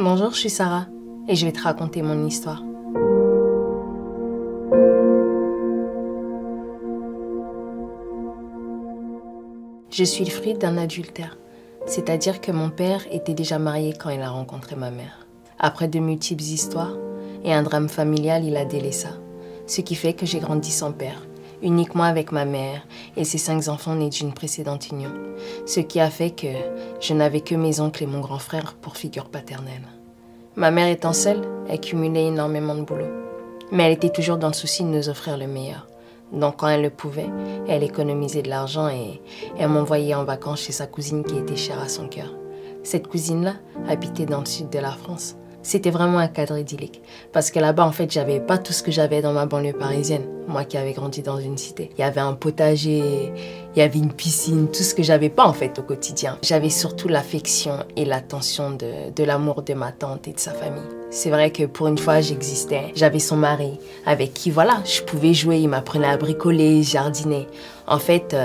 Bonjour, je suis Sarah et je vais te raconter mon histoire. Je suis le fruit d'un adultère, c'est-à-dire que mon père était déjà marié quand il a rencontré ma mère. Après de multiples histoires et un drame familial, il a délaissé ça. Ce qui fait que j'ai grandi sans père, uniquement avec ma mère et ses 5 enfants nés d'une précédente union. Ce qui a fait que je n'avais que mes oncles et mon grand frère pour figure paternelle. Ma mère étant seule, elle cumulait énormément de boulot. Mais elle était toujours dans le souci de nous offrir le meilleur. Donc quand elle le pouvait, elle économisait de l'argent et elle m'envoyait en vacances chez sa cousine qui était chère à son cœur. Cette cousine-là habitait dans le sud de la France. C'était vraiment un cadre idyllique. Parce que là-bas, en fait, j'avais pas tout ce que j'avais dans ma banlieue parisienne. Moi qui avais grandi dans une cité. Il y avait un potager, il y avait une piscine, tout ce que j'avais pas en fait au quotidien. J'avais surtout l'affection et l'attention de l'amour de ma tante et de sa famille. C'est vrai que pour une fois, j'existais. J'avais son mari, avec qui, voilà, je pouvais jouer. Il m'apprenait à bricoler, jardiner. En fait,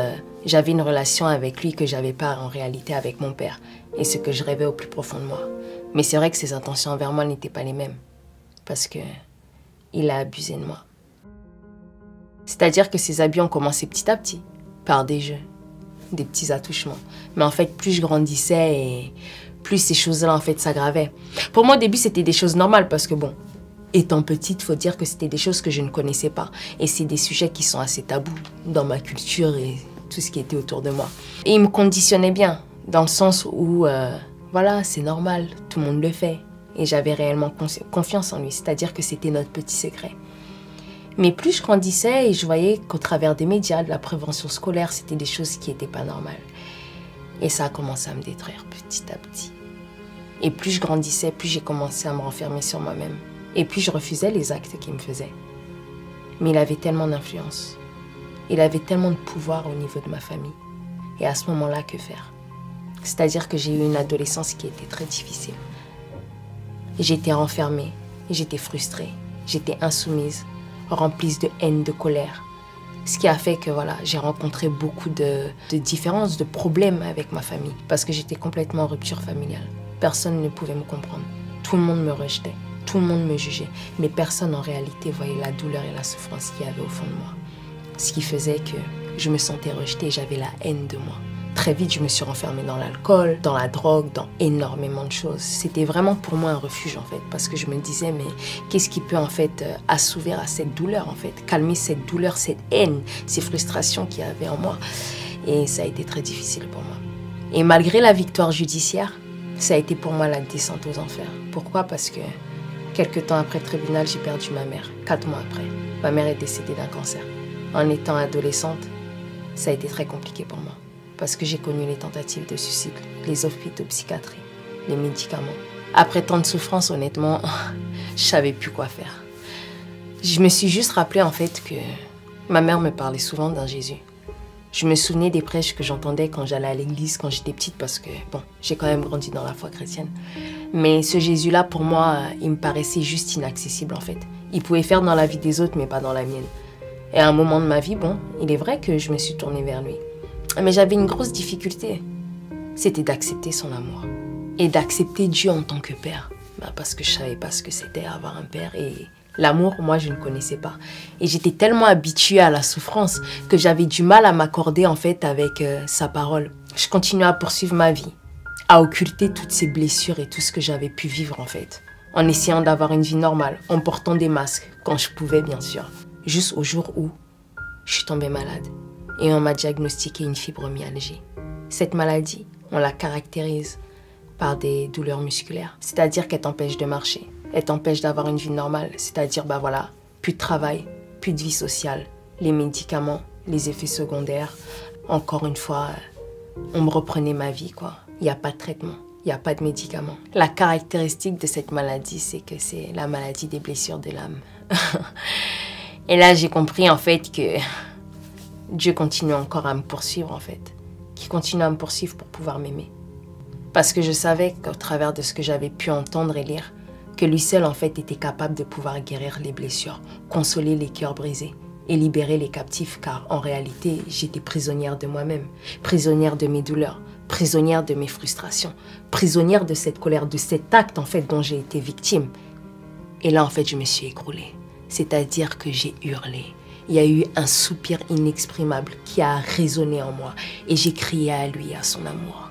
j'avais une relation avec lui que j'avais pas en réalité avec mon père. Et ce que je rêvais au plus profond de moi. Mais c'est vrai que ses intentions envers moi n'étaient pas les mêmes. Parce que il a abusé de moi. C'est-à-dire que ses abus ont commencé petit à petit, par des jeux, des petits attouchements. Mais en fait, plus je grandissais et plus ces choses-là en fait s'aggravaient. Pour moi, au début, c'était des choses normales parce que bon, étant petite, faut dire que c'était des choses que je ne connaissais pas. Et c'est des sujets qui sont assez tabous dans ma culture et tout ce qui était autour de moi. Et il me conditionnait bien, dans le sens où... voilà, c'est normal, tout le monde le fait. Et j'avais réellement confiance en lui, c'est-à-dire que c'était notre petit secret. Mais plus je grandissais et je voyais qu'au travers des médias, de la prévention scolaire, c'était des choses qui n'étaient pas normales. Et ça a commencé à me détruire petit à petit. Et plus je grandissais, plus j'ai commencé à me renfermer sur moi-même. Et puis je refusais les actes qu'il me faisait. Mais il avait tellement d'influence. Il avait tellement de pouvoir au niveau de ma famille. Et à ce moment-là, que faire ? C'est-à-dire que j'ai eu une adolescence qui était très difficile. J'étais renfermée, j'étais frustrée, j'étais insoumise, remplie de haine, de colère. Ce qui a fait que voilà, j'ai rencontré beaucoup de différences, de problèmes avec ma famille. Parce que j'étais complètement en rupture familiale. Personne ne pouvait me comprendre. Tout le monde me rejetait, tout le monde me jugeait. Mais personne en réalité voyait la douleur et la souffrance qu'il y avait au fond de moi. Ce qui faisait que je me sentais rejetée et j'avais la haine de moi. Très vite, je me suis renfermée dans l'alcool, dans la drogue, dans énormément de choses. C'était vraiment pour moi un refuge en fait, parce que je me disais, mais qu'est-ce qui peut en fait assouvir à cette douleur en fait, calmer cette douleur, cette haine, ces frustrations qu'il y avait en moi. Et ça a été très difficile pour moi. Et malgré la victoire judiciaire, ça a été pour moi la descente aux enfers. Pourquoi ? Parce que quelques temps après le tribunal, j'ai perdu ma mère, 4 mois après. Ma mère est décédée d'un cancer. En étant adolescente, ça a été très compliqué pour moi. Parce que j'ai connu les tentatives de suicide, les hôpitaux psychiatriques, les médicaments. Après tant de souffrances, honnêtement, je savais plus quoi faire. Je me suis juste rappelé en fait que ma mère me parlait souvent d'un Jésus. Je me souvenais des prêches que j'entendais quand j'allais à l'église, quand j'étais petite, parce que bon, j'ai quand même grandi dans la foi chrétienne. Mais ce Jésus-là, pour moi, il me paraissait juste inaccessible en fait. Il pouvait faire dans la vie des autres, mais pas dans la mienne. Et à un moment de ma vie, bon, il est vrai que je me suis tournée vers lui. Mais j'avais une grosse difficulté, c'était d'accepter son amour et d'accepter Dieu en tant que père. Parce que je ne savais pas ce que c'était avoir un père et l'amour, moi, je ne connaissais pas. Et j'étais tellement habituée à la souffrance que j'avais du mal à m'accorder en fait avec sa parole. Je continuais à poursuivre ma vie, à occulter toutes ces blessures et tout ce que j'avais pu vivre en fait, en essayant d'avoir une vie normale, en portant des masques, quand je pouvais bien sûr. Juste au jour où je suis tombée malade. Et on m'a diagnostiqué une fibromyalgie. Cette maladie, on la caractérise par des douleurs musculaires. C'est-à-dire qu'elle t'empêche de marcher, elle t'empêche d'avoir une vie normale. C'est-à-dire, voilà, plus de travail, plus de vie sociale, les médicaments, les effets secondaires. Encore une fois, on me reprenait ma vie, quoi. Il n'y a pas de traitement, il n'y a pas de médicaments. La caractéristique de cette maladie, c'est que c'est la maladie des blessures de l'âme. Et là, j'ai compris en fait que Dieu continue encore à me poursuivre en fait, qui continue à me poursuivre pour pouvoir m'aimer. Parce que je savais qu'au travers de ce que j'avais pu entendre et lire, que lui seul en fait était capable de pouvoir guérir les blessures, consoler les cœurs brisés et libérer les captifs, car en réalité j'étais prisonnière de moi-même, prisonnière de mes douleurs, prisonnière de mes frustrations, prisonnière de cette colère, de cet acte en fait dont j'ai été victime. Et là en fait je me suis écroulée, c'est-à-dire que j'ai hurlé. Il y a eu un soupir inexprimable qui a résonné en moi et j'ai crié à lui, à son amour.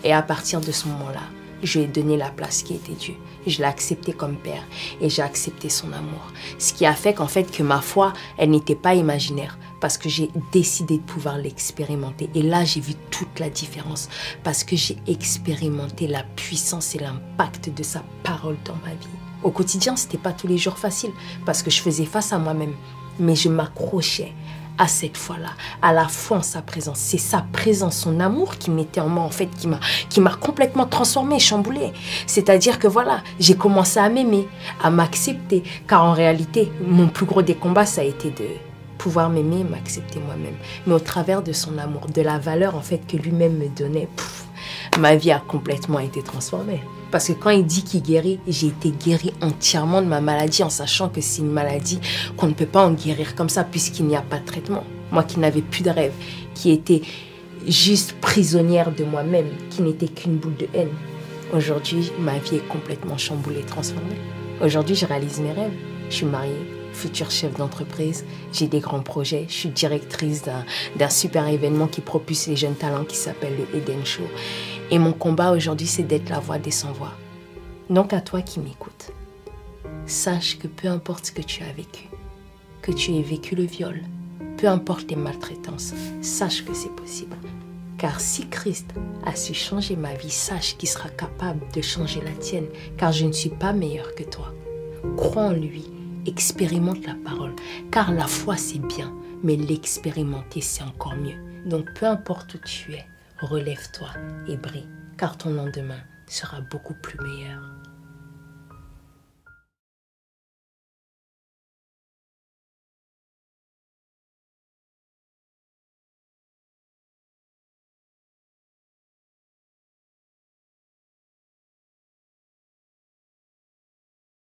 Et à partir de ce moment-là, je lui ai donné la place qui était due. Je l'ai accepté comme père et j'ai accepté son amour. Ce qui a fait qu'en fait que ma foi, elle n'était pas imaginaire parce que j'ai décidé de pouvoir l'expérimenter. Et là, j'ai vu toute la différence parce que j'ai expérimenté la puissance et l'impact de sa parole dans ma vie. Au quotidien, c'était pas tous les jours facile parce que je faisais face à moi-même. Mais je m'accrochais à cette foi-là, à la foi en sa présence. C'est sa présence, son amour qui mettait en moi, en fait, qui m'a complètement transformée, chamboulée. C'est-à-dire que voilà, j'ai commencé à m'aimer, à m'accepter. Car en réalité, mon plus gros des combats, ça a été de pouvoir m'aimer et m'accepter moi-même. Mais au travers de son amour, de la valeur, en fait, que lui-même me donnait, ma vie a complètement été transformée. Parce que quand il dit qu'il guérit, j'ai été guérie entièrement de ma maladie en sachant que c'est une maladie qu'on ne peut pas en guérir comme ça puisqu'il n'y a pas de traitement. Moi qui n'avais plus de rêve, qui était juste prisonnière de moi-même, qui n'était qu'une boule de haine. Aujourd'hui, ma vie est complètement chamboulée, transformée. Aujourd'hui, je réalise mes rêves. Je suis mariée, future chef d'entreprise, j'ai des grands projets, je suis directrice d'un super événement qui propulse les jeunes talents qui s'appelle le Eden Show. Et mon combat aujourd'hui, c'est d'être la voix des sans-voix. Donc à toi qui m'écoutes, sache que peu importe ce que tu as vécu, que tu aies vécu le viol, peu importe les maltraitances, sache que c'est possible. Car si Christ a su changer ma vie, sache qu'il sera capable de changer la tienne, car je ne suis pas meilleure que toi. Crois en lui, expérimente la parole, car la foi c'est bien, mais l'expérimenter c'est encore mieux. Donc peu importe où tu es, relève-toi et brille, car ton lendemain sera beaucoup plus meilleur.